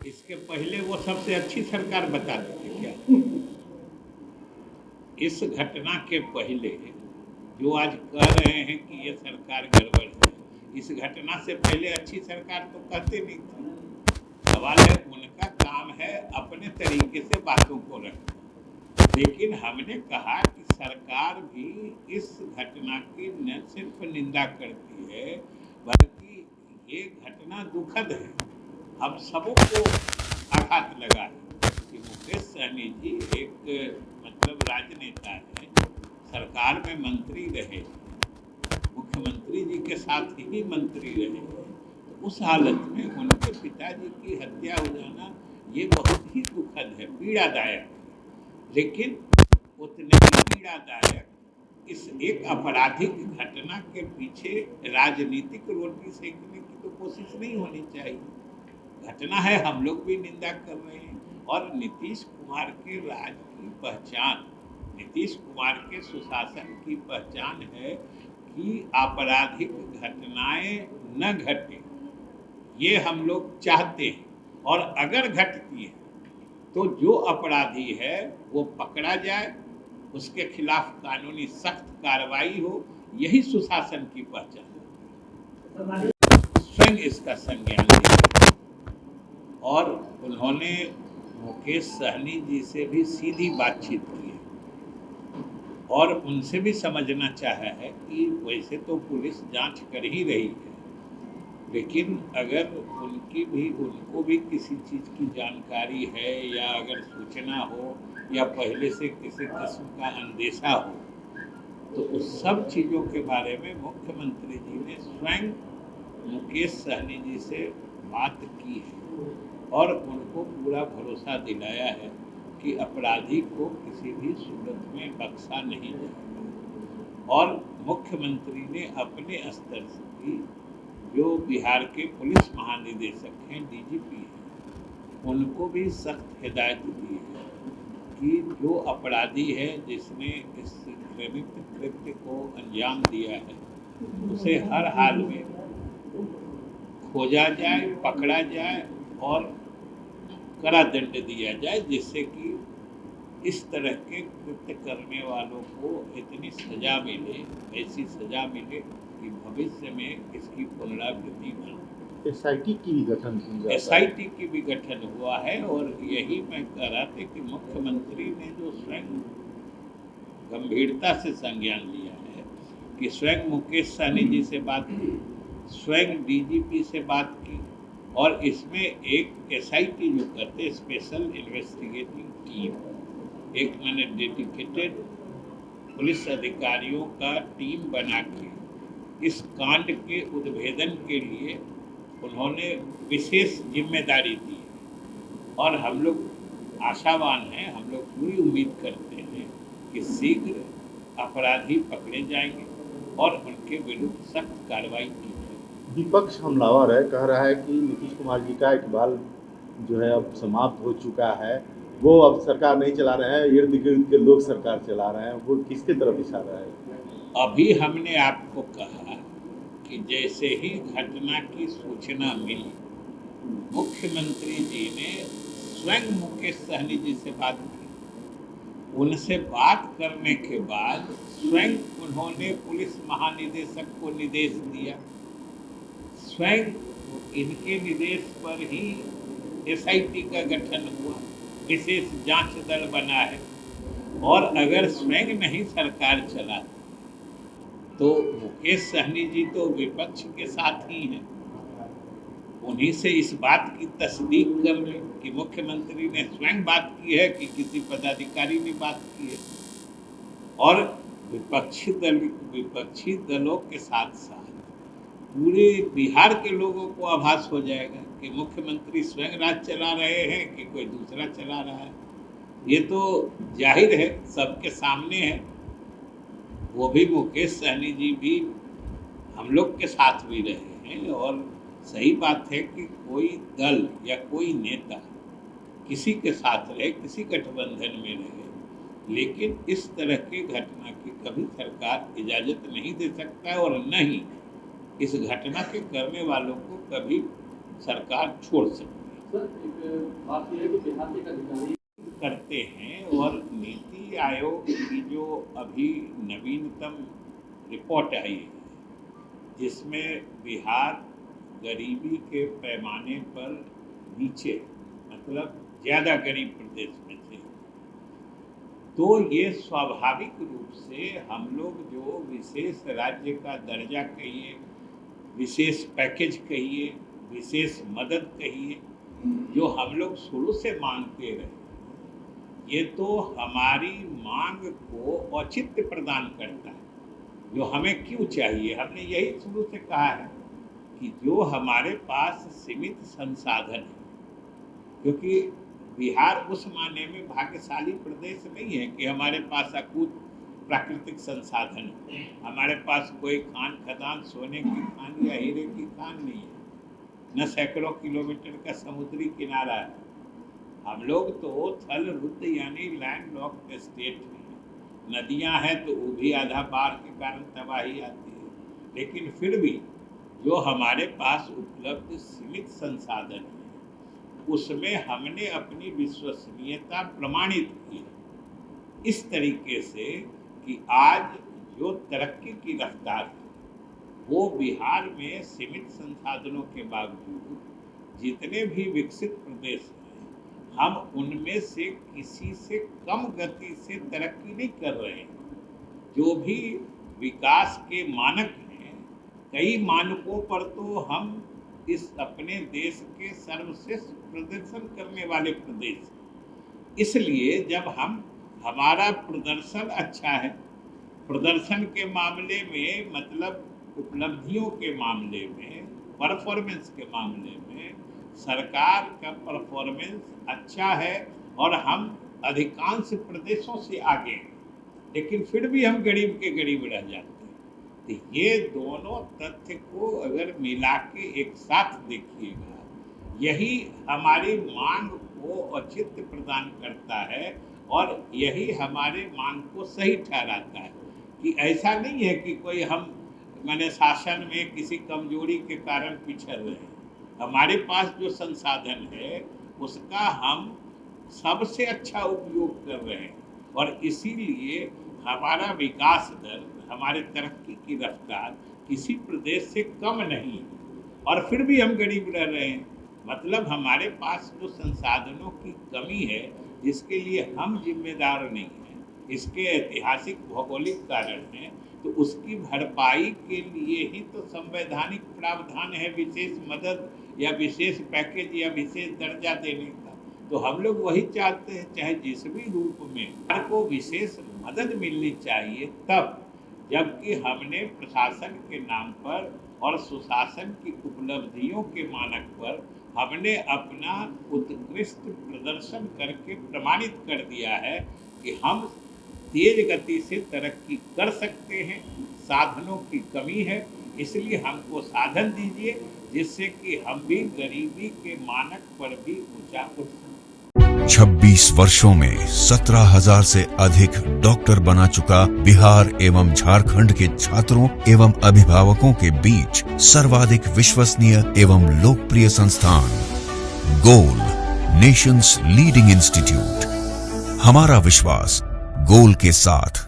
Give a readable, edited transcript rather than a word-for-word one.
इसके पहले वो सबसे अच्छी सरकार बता देते क्या? इस घटना के पहले जो आज कह रहे हैं कि ये सरकार गड़बड़ है, इस घटना से पहले अच्छी सरकार तो कहते नहीं थी। सवाल है, उनका काम है अपने तरीके से बातों को रखना। लेकिन हमने कहा कि सरकार भी इस घटना की न सिर्फ निंदा करती है, बल्कि ये घटना दुखद है। हम सबों को आघात लगा है कि मुकेश सहनी जी एक मतलब राजनेता है, सरकार में मंत्री रहे, मुख्यमंत्री जी के साथ ही मंत्री रहे, तो उस हालत में उनके पिताजी की हत्या हो जाना ये बहुत ही दुखद है, पीड़ादायक है। लेकिन उतने ही पीड़ादायक इस एक आपराधिक घटना के पीछे राजनीतिक रोटी सेकने की तो कोशिश नहीं होनी चाहिए। घटना है, हम लोग भी निंदा कर रहे हैं। और नीतीश कुमार के राज की पहचान, नीतीश कुमार के सुशासन की पहचान है कि आपराधिक घटनाएं न घटे, ये हम लोग चाहते हैं। और अगर घटती है तो जो अपराधी है वो पकड़ा जाए, उसके खिलाफ कानूनी सख्त कार्रवाई हो, यही सुशासन की पहचान है। स्वयं इसका संज्ञान लिया और उन्होंने मुकेश सहनी जी से भी सीधी बातचीत की है और उनसे भी समझना चाहा है कि वैसे तो पुलिस जांच कर ही रही है, लेकिन अगर उनको भी किसी चीज़ की जानकारी है या अगर सूचना हो या पहले से किसी किस्म का अंदेशा हो, तो उस सब चीज़ों के बारे में मुख्यमंत्री जी ने स्वयं मुकेश सहनी जी से बात की है और उनको पूरा भरोसा दिलाया है कि अपराधी को किसी भी सूरत में बख्शा नहीं जाएगा। और मुख्यमंत्री ने अपने स्तर से भी जो बिहार के पुलिस महानिदेशक हैं, डीजीपी हैं, उनको भी सख्त हिदायत दी है कि जो अपराधी है जिसने इस घृणित कृत्य को अंजाम दिया है, उसे हर हाल में खोजा जाए, पकड़ा जाए और कड़ा दंड दिया जाए, जिससे कि इस तरह के कृत्य करने वालों को इतनी सजा मिले, ऐसी सजा मिले कि भविष्य में इसकी पुनरावृत्ति न। एसआईटी की भी गठन एसआईटी की भी गठन हुआ है। और यही मैं कह रहा था कि मुख्यमंत्री ने जो स्वयं गंभीरता से संज्ञान लिया है कि स्वयं मुकेश सहनी जी से बात की, स्वयं डीजीपी से बात की, और इसमें एक एसआईटी जो करते, स्पेशल इन्वेस्टिगेटिंग टीम, एक मैंने डेडिकेटेड पुलिस अधिकारियों का टीम बना के इस कांड के उद्भेदन के लिए उन्होंने विशेष जिम्मेदारी दी है। और हम लोग आशावान हैं, हम लोग पूरी उम्मीद करते हैं कि शीघ्र अपराधी पकड़े जाएंगे और उनके विरुद्ध सख्त कार्रवाई की जाएगी। विपक्ष हमलावर है, कह रहा है कि नीतीश कुमार जी का इकबाल जो है अब समाप्त हो चुका है, वो अब सरकार नहीं चला रहे हैं, इर्द गिर्द के लोग सरकार चला रहे हैं। वो किसके तरफ इशारा है? अभी हमने आपको कहा कि जैसे ही घटना की सूचना मिली, मुख्यमंत्री जी ने स्वयं मुकेश सहनी जी से बात की। उनसे बात करने के बाद स्वयं उन्होंने पुलिस महानिदेशक को निर्देश दिया, स्वयं इनके निर्देश पर ही एसआईटी का गठन हुआ, विशेष जांच दल बना है। और अगर स्वयं नहीं सरकार चला तो मुकेश सहनी जी तो विपक्ष के साथ ही हैं, उन्हीं से इस बात की तस्दीक कर लें कि मुख्यमंत्री ने स्वयं बात की है कि किसी पदाधिकारी ने बात की है। और विपक्षी दलों के साथ साथ पूरे बिहार के लोगों को आभास हो जाएगा कि मुख्यमंत्री स्वयं राज चला रहे हैं कि कोई दूसरा चला रहा है। ये तो जाहिर है, सबके सामने है। वो भी मुकेश सहनी जी भी हम लोग के साथ भी रहे हैं। और सही बात है कि कोई दल या कोई नेता किसी के साथ रहे, किसी गठबंधन में रहे, लेकिन इस तरह की घटना की कभी सरकार इजाज़त नहीं दे सकता है और न ही इस घटना के करने वालों को कभी सरकार छोड़ सकती है। बात यह है कि बिहार के एक अधिकारी करते हैं और नीति आयोग की जो अभी नवीनतम रिपोर्ट आई है जिसमें बिहार गरीबी के पैमाने पर नीचे मतलब ज़्यादा गरीब प्रदेश में थे, तो ये स्वाभाविक रूप से हम लोग जो विशेष राज्य का दर्जा कहिए, विशेष पैकेज कहिए, विशेष मदद कहिए, जो हम लोग शुरू से मांगते रहे, ये तो हमारी मांग को औचित्य प्रदान करता है जो हमें क्यों चाहिए। हमने यही शुरू से कहा है कि जो हमारे पास सीमित संसाधन है, क्योंकि बिहार उस मायने में भाग्यशाली प्रदेश नहीं है कि हमारे पास अकूत प्राकृतिक संसाधन है, हमारे पास कोई खान खदान सोने की खान या हीरे की खान नहीं है, न सैकड़ों किलोमीटर का समुद्री किनारा है। हम लोग तो थल रुद्ध यानी लैंड लॉक्ड स्टेट हैं। नदियां हैं तो वो भी आधा बाढ़ के कारण तबाही आती है, लेकिन फिर भी जो हमारे पास उपलब्ध सीमित संसाधन है उसमें हमने अपनी विश्वसनीयता प्रमाणित की है इस तरीके से कि आज जो तरक्की की रफ्तार है वो बिहार में सीमित संसाधनों के बावजूद जितने भी विकसित प्रदेश हैं हम उनमें से किसी से कम गति से तरक्की नहीं कर रहे हैं। जो भी विकास के मानक हैं, कई मानकों पर तो हम इस अपने देश के सर्वश्रेष्ठ प्रदर्शन करने वाले प्रदेश हैं। इसलिए जब हमारा प्रदर्शन अच्छा है, प्रदर्शन के मामले में मतलब उपलब्धियों के मामले में, परफॉर्मेंस के मामले में सरकार का परफॉर्मेंस अच्छा है और हम अधिकांश प्रदेशों से आगे हैं, लेकिन फिर भी हम गरीब के गरीब रह जाते हैं। तो ये दोनों तथ्य को अगर मिला के एक साथ देखिएगा, यही हमारी मांग को औचित्य प्रदान करता है और यही हमारे मांग को सही ठहराता है कि ऐसा नहीं है कि कोई हम मैंने शासन में किसी कमजोरी के कारण पिछड़ रहे हैं। हमारे पास जो संसाधन है उसका हम सबसे अच्छा उपयोग कर रहे हैं और इसीलिए हमारा विकास दर, हमारे तरक्की की रफ्तार किसी प्रदेश से कम नहीं है और फिर भी हम गरीब रह रहे हैं। मतलब हमारे पास जो संसाधनों की कमी है जिसके लिए हम जिम्मेदार नहीं हैं, इसके ऐतिहासिक भौगोलिक कारण हैं, तो उसकी भरपाई के लिए ही तो संवैधानिक प्रावधान है विशेष मदद या विशेष पैकेज या विशेष दर्जा देने का। तो हम लोग वही चाहते हैं, चाहे जिस भी रूप में हर को विशेष मदद मिलनी चाहिए तब, जबकि हमने प्रशासन के नाम पर और सुशासन की उपलब्धियों के मानक पर हमने अपना उत्कृष्ट प्रदर्शन करके प्रमाणित कर दिया है कि हम तेज गति से तरक्की कर सकते हैं। साधनों की कमी है, इसलिए हमको साधन दीजिए जिससे कि हम भी गरीबी के मानक पर भी ऊंचा उठ सकें। 26 वर्षों में 17,000 से अधिक डॉक्टर बना चुका बिहार एवं झारखंड के छात्रों एवं अभिभावकों के बीच सर्वाधिक विश्वसनीय एवं लोकप्रिय संस्थान गोल, नेशंस लीडिंग इंस्टीट्यूट। हमारा विश्वास गोल के साथ।